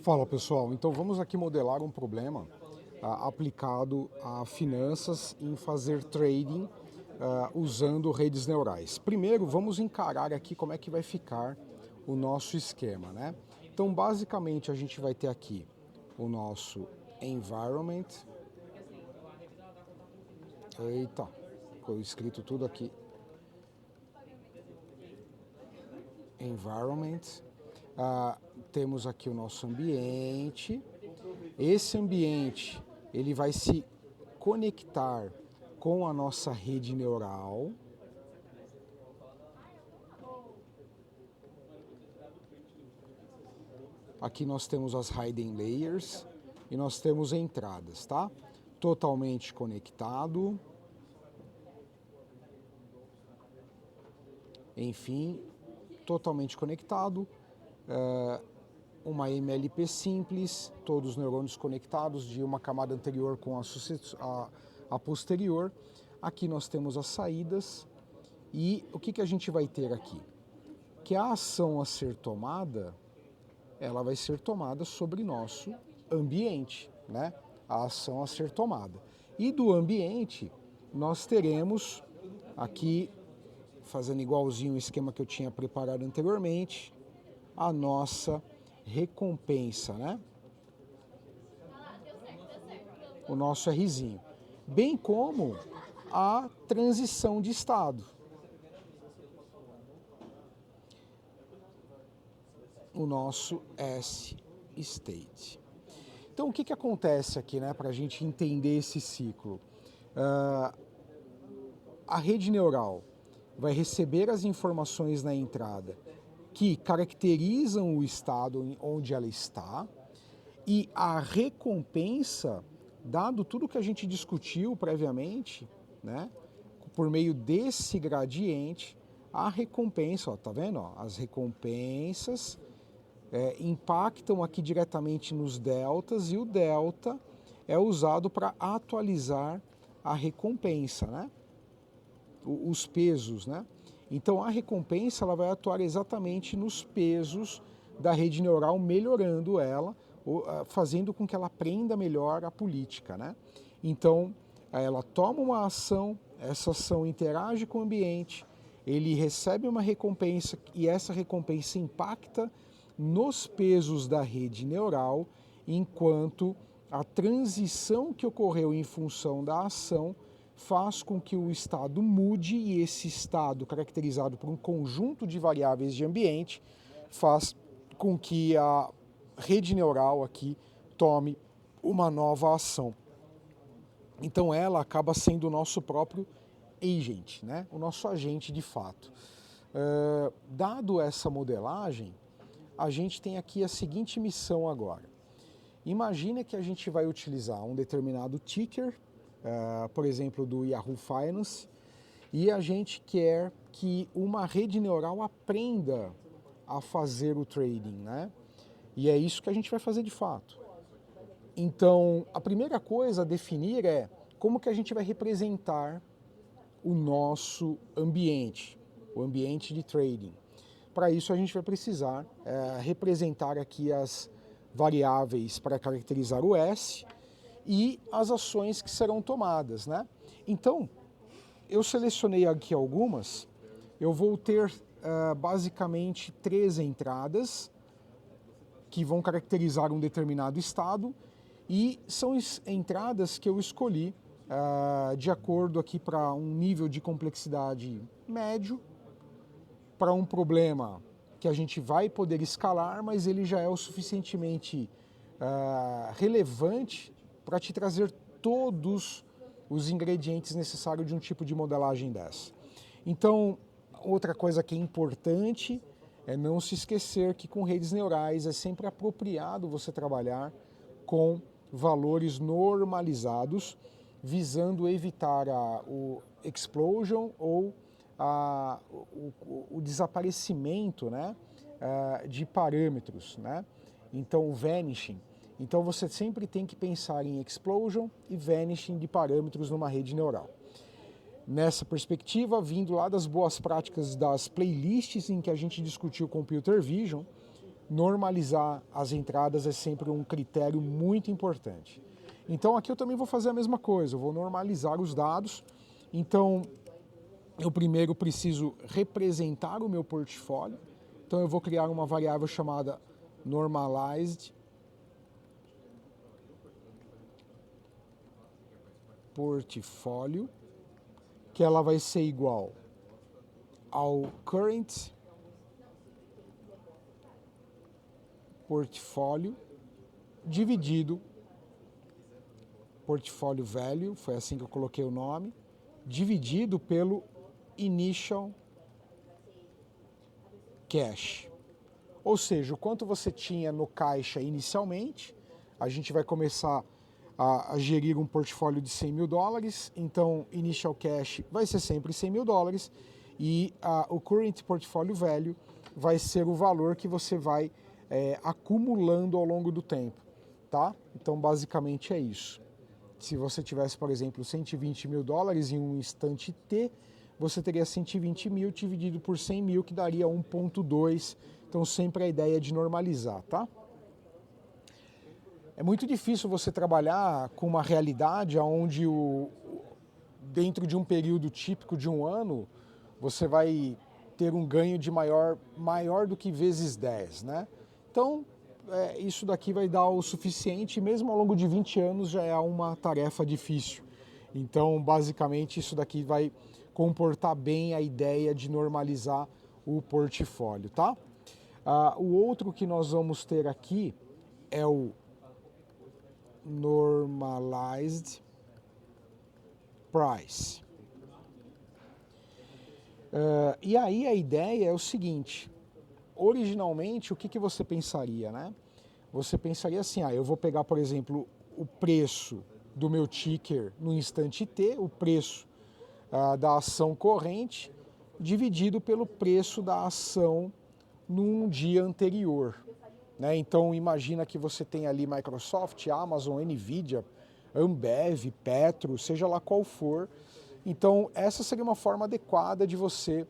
Fala pessoal, então vamos aqui modelar um problema aplicado a finanças em fazer trading usando redes neurais. Primeiro vamos encarar aqui como é que vai ficar o nosso esquema, né? Então basicamente a gente vai ter aqui o nosso environment. Eita, ficou escrito tudo aqui. Environment. Temos aqui o nosso ambiente. Esse ambiente ele vai se conectar com a nossa rede neural. Aqui nós temos as hidden layers e nós temos entradas, tá? Totalmente conectado. Enfim, totalmente conectado. Uma MLP simples, todos os neurônios conectados de uma camada anterior com a posterior. Aqui nós temos as saídas e o que a gente vai ter aqui? Que a ação a ser tomada, ela vai ser tomada sobre nosso ambiente, né? A ação a ser tomada. E do ambiente nós teremos aqui, fazendo igualzinho o esquema que eu tinha preparado anteriormente, a nossa recompensa, né? O nosso Rzinho. Bem como a transição de estado. O nosso S-state. Então o que acontece aqui, né, para a gente entender esse ciclo? A rede neural vai receber as informações na entrada que caracterizam o estado onde ela está, e a recompensa, dado tudo que a gente discutiu previamente, né, por meio desse gradiente, a recompensa, ó, tá vendo? Ó, as recompensas impactam aqui diretamente nos deltas, e o delta é usado para atualizar a recompensa, né? Os pesos, né? Então a recompensa ela vai atuar exatamente nos pesos da rede neural, melhorando ela, fazendo com que ela aprenda melhor a política, né? Então ela toma uma ação, essa ação interage com o ambiente, ele recebe uma recompensa e essa recompensa impacta nos pesos da rede neural, enquanto a transição que ocorreu em função da ação faz com que o estado mude, e esse estado, caracterizado por um conjunto de variáveis de ambiente, faz com que a rede neural aqui tome uma nova ação. Então ela acaba sendo o nosso próprio agent, né? O nosso agente de fato. Dado essa modelagem, a gente tem aqui a seguinte missão agora. Imagina que a gente vai utilizar um determinado ticker, por exemplo, do Yahoo Finance, e a gente quer que uma rede neural aprenda a fazer o trading, né? E é isso que a gente vai fazer de fato. Então, a primeira coisa a definir é como que a gente vai representar o nosso ambiente, o ambiente de trading. Para isso a gente vai precisar representar aqui as variáveis para caracterizar o S e as ações que serão tomadas, né? Então, eu selecionei aqui algumas. Eu vou ter basicamente 3 entradas que vão caracterizar um determinado estado, e são entradas que eu escolhi de acordo aqui para um nível de complexidade médio, para um problema que a gente vai poder escalar, mas ele já é o suficientemente relevante para te trazer todos os ingredientes necessários de um tipo de modelagem dessa. Então, outra coisa que é importante é não se esquecer que com redes neurais é sempre apropriado você trabalhar com valores normalizados, visando evitar o explosion ou o desaparecimento, né, de parâmetros, né? Então, o vanishing. Então você sempre tem que pensar em explosion e vanishing de parâmetros numa rede neural. Nessa perspectiva, vindo lá das boas práticas das playlists em que a gente discutiu Computer Vision, normalizar as entradas é sempre um critério muito importante. Então aqui eu também vou fazer a mesma coisa, eu vou normalizar os dados. Então eu primeiro preciso representar o meu portfólio. Então eu vou criar uma variável chamada normalized portfólio, que ela vai ser igual ao current portfólio dividido portfólio value, foi assim que eu coloquei o nome, dividido pelo initial cash. Ou seja, o quanto você tinha no caixa inicialmente, a gente vai começar a gerir um portfólio de 100 mil dólares, então initial cash vai ser sempre 100 mil dólares e o current portfolio value vai ser o valor que você vai acumulando ao longo do tempo, tá? Então basicamente é isso. Se você tivesse, por exemplo, 120 mil dólares em um instante T, você teria 120 mil dividido por 100 mil, que daria 1,2. Então sempre a ideia é de normalizar, tá? É muito difícil você trabalhar com uma realidade onde dentro de um período típico de um ano, você vai ter um ganho de maior do que vezes 10, né? Então, isso daqui vai dar o suficiente, mesmo ao longo de 20 anos já é uma tarefa difícil. Então, basicamente, isso daqui vai comportar bem a ideia de normalizar o portfólio, tá? O outro que nós vamos ter aqui é o normalized price. E aí a ideia é o seguinte, originalmente o que você pensaria, né? Você pensaria assim, eu vou pegar, por exemplo, o preço do meu ticker no instante T, o preço da ação corrente, dividido pelo preço da ação num dia anterior. Né? Então imagina que você tem ali Microsoft, Amazon, Nvidia, Ambev, Petro, seja lá qual for. Então essa seria uma forma adequada de você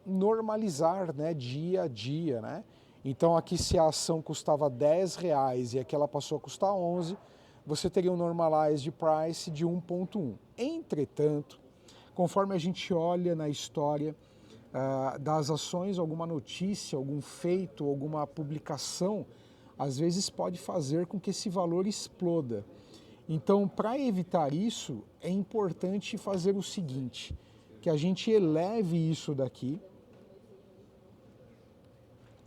normalizar, né, dia a dia, né? Então aqui se a ação custava R$10 e aqui ela passou a custar 11, você teria um normalized price de 1,1. Entretanto, conforme a gente olha na história das ações, alguma notícia, algum feito, alguma publicação, às vezes pode fazer com que esse valor exploda. Então, para evitar isso, é importante fazer o seguinte, que a gente eleve isso daqui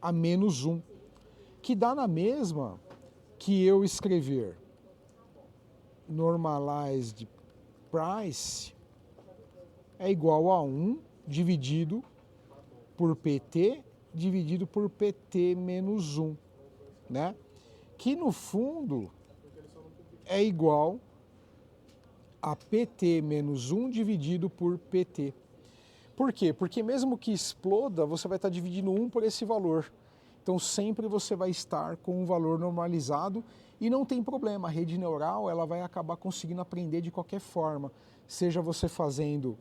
a -1, que dá na mesma que eu escrever normalized price é igual a 1 dividido por PT dividido por PT menos 1, né? Que no fundo é igual a PT menos 1 dividido por PT. Por quê? Porque mesmo que exploda, você vai estar dividindo 1 por esse valor. Então sempre você vai estar com um valor normalizado e não tem problema, a rede neural ela vai acabar conseguindo aprender de qualquer forma, seja você fazendo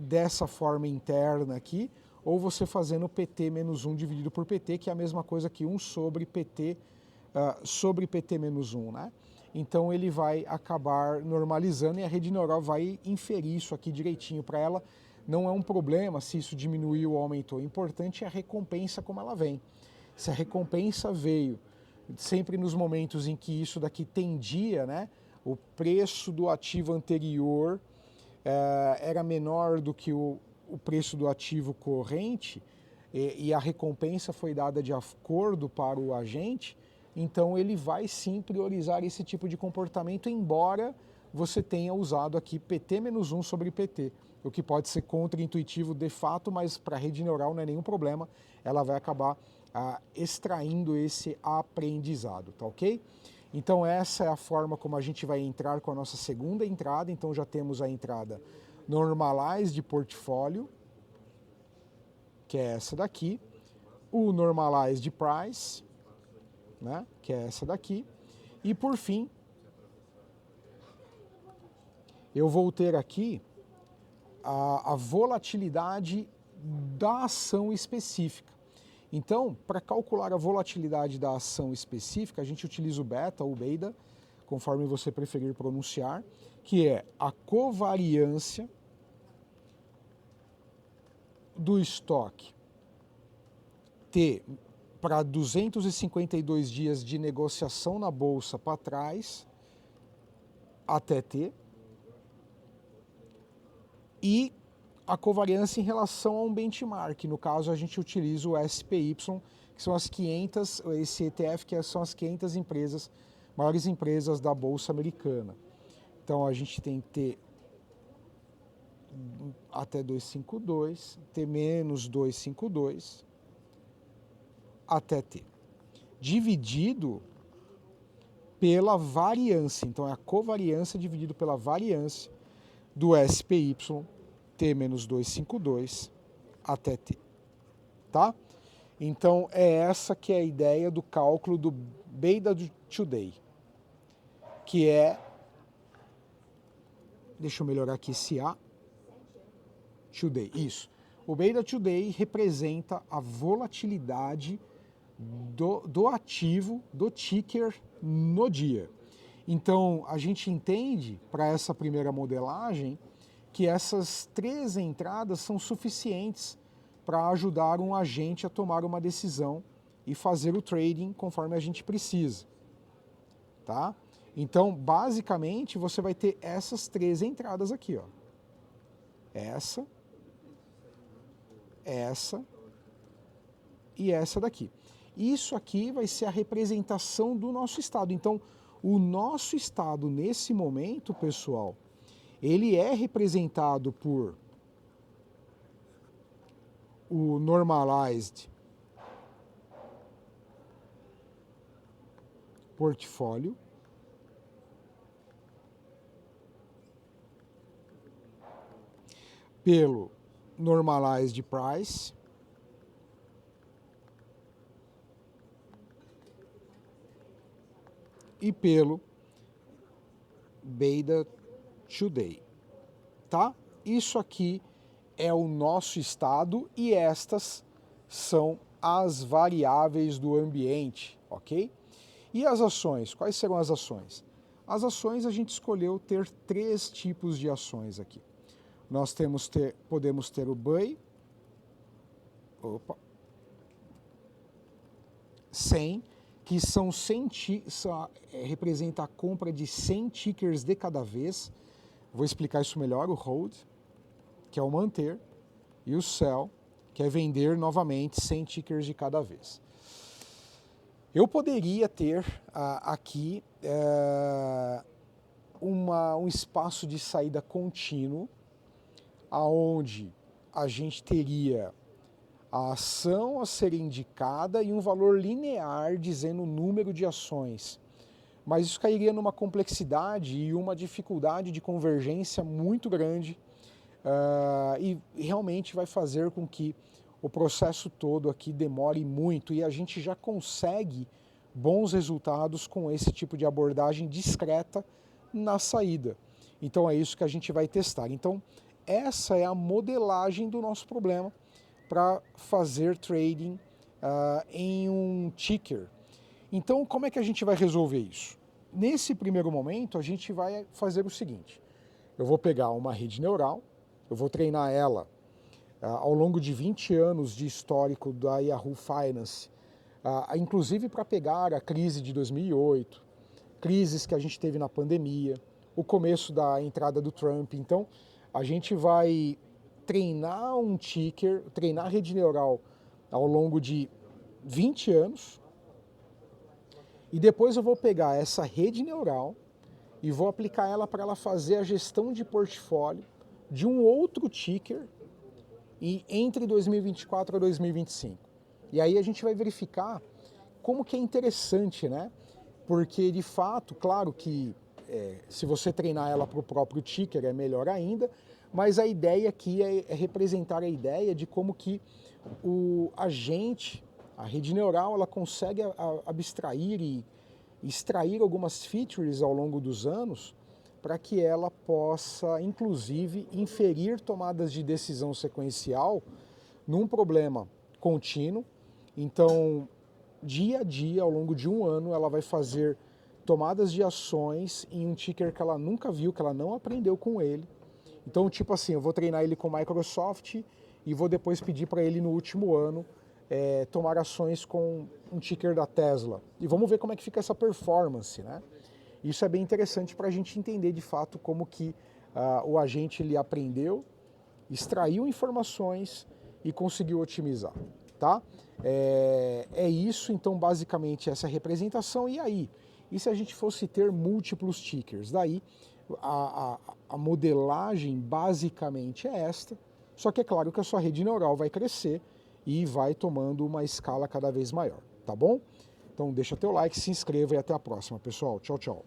dessa forma interna aqui, ou você fazendo PT menos 1 dividido por PT, que é a mesma coisa que 1 sobre PT menos 1, né? Então ele vai acabar normalizando e a rede neural vai inferir isso aqui direitinho para ela. Não é um problema se isso diminuiu ou aumentou, o importante é a recompensa como ela vem. Se a recompensa veio sempre nos momentos em que isso daqui tendia, né, o preço do ativo anterior era menor do que o preço do ativo corrente e a recompensa foi dada de acordo para o agente, então ele vai sim priorizar esse tipo de comportamento, embora você tenha usado aqui PT menos 1 sobre PT, o que pode ser contraintuitivo de fato, mas para a rede neural não é nenhum problema, ela vai acabar extraindo esse aprendizado, tá ok? Então essa é a forma como a gente vai entrar com a nossa segunda entrada, então já temos a entrada normalized de portfólio, que é essa daqui, o normalized price, né, que é essa daqui, e por fim, eu vou ter aqui a volatilidade da ação específica. Então, para calcular a volatilidade da ação específica, a gente utiliza o beta ou beta, conforme você preferir pronunciar, que é a covariância do estoque T para 252 dias de negociação na bolsa para trás, até T, e a covariância em relação a um benchmark. No caso, a gente utiliza o SPY, que são as 500, esse ETF que são as 500 empresas, maiores empresas da Bolsa Americana. Então, a gente tem T até 252, T menos 252, até T. Dividido pela variância. Então, é a covariância dividido pela variância do SPY T menos 252 até T, tá? Então, é essa que é a ideia do cálculo do Beta Today, que é, deixa eu melhorar aqui esse A, Today, isso. O Beta Today representa a volatilidade do ativo, do ticker no dia. Então, a gente entende, para essa primeira modelagem, que essas 3 entradas são suficientes para ajudar um agente a tomar uma decisão e fazer o trading conforme a gente precisa, tá? Então, basicamente, você vai ter essas 3 entradas aqui, ó. Essa e essa daqui. Isso aqui vai ser a representação do nosso estado. Então, o nosso estado nesse momento, pessoal, ele é representado por o normalized portfólio, pelo normalized price e pelo Beta Today, tá? Isso aqui é o nosso estado e estas são as variáveis do ambiente, ok? E as ações? Quais serão as ações? As ações, a gente escolheu ter 3 tipos de ações aqui. Nós podemos ter o BUY, 100, que são 100, representa a compra de 100 tickers de cada vez. Vou explicar isso melhor. O hold, que é o manter, e o sell, que é vender novamente 100 tickers de cada vez. Eu poderia ter aqui um espaço de saída contínuo, aonde a gente teria a ação a ser indicada e um valor linear dizendo o número de ações. Mas isso cairia numa complexidade e uma dificuldade de convergência muito grande e realmente vai fazer com que o processo todo aqui demore muito e a gente já consegue bons resultados com esse tipo de abordagem discreta na saída. Então é isso que a gente vai testar. Então essa é a modelagem do nosso problema para fazer trading em um ticker. Então, como é que a gente vai resolver isso? Nesse primeiro momento, a gente vai fazer o seguinte. Eu vou pegar uma rede neural, eu vou treinar ela ao longo de 20 anos de histórico da Yahoo Finance, inclusive para pegar a crise de 2008, crises que a gente teve na pandemia, o começo da entrada do Trump. Então, a gente vai treinar um ticker, treinar a rede neural ao longo de 20 anos e depois eu vou pegar essa rede neural e vou aplicar ela para ela fazer a gestão de portfólio de um outro ticker entre 2024 e 2025. E aí a gente vai verificar como que é interessante, né? Porque de fato, claro que se você treinar ela para o próprio ticker é melhor ainda, mas a ideia aqui é representar a ideia de como que a rede neural, ela consegue abstrair e extrair algumas features ao longo dos anos para que ela possa, inclusive, inferir tomadas de decisão sequencial num problema contínuo Então, dia a dia, ao longo de um ano, ela vai fazer tomadas de ações em um ticker que ela nunca viu, que ela não aprendeu com ele. Então, tipo assim, eu vou treinar ele com Microsoft e vou depois pedir para ele no último ano tomar ações com um ticker da Tesla. E vamos ver como é que fica essa performance, né? Isso é bem interessante para a gente entender de fato como que o agente ele aprendeu, extraiu informações e conseguiu otimizar, tá? É isso, então, basicamente, essa representação. E aí? E se a gente fosse ter múltiplos tickers? Daí, a modelagem basicamente é esta, só que é claro que a sua rede neural vai crescer e vai tomando uma escala cada vez maior, tá bom? Então deixa teu like, se inscreva e até a próxima, pessoal. Tchau, tchau.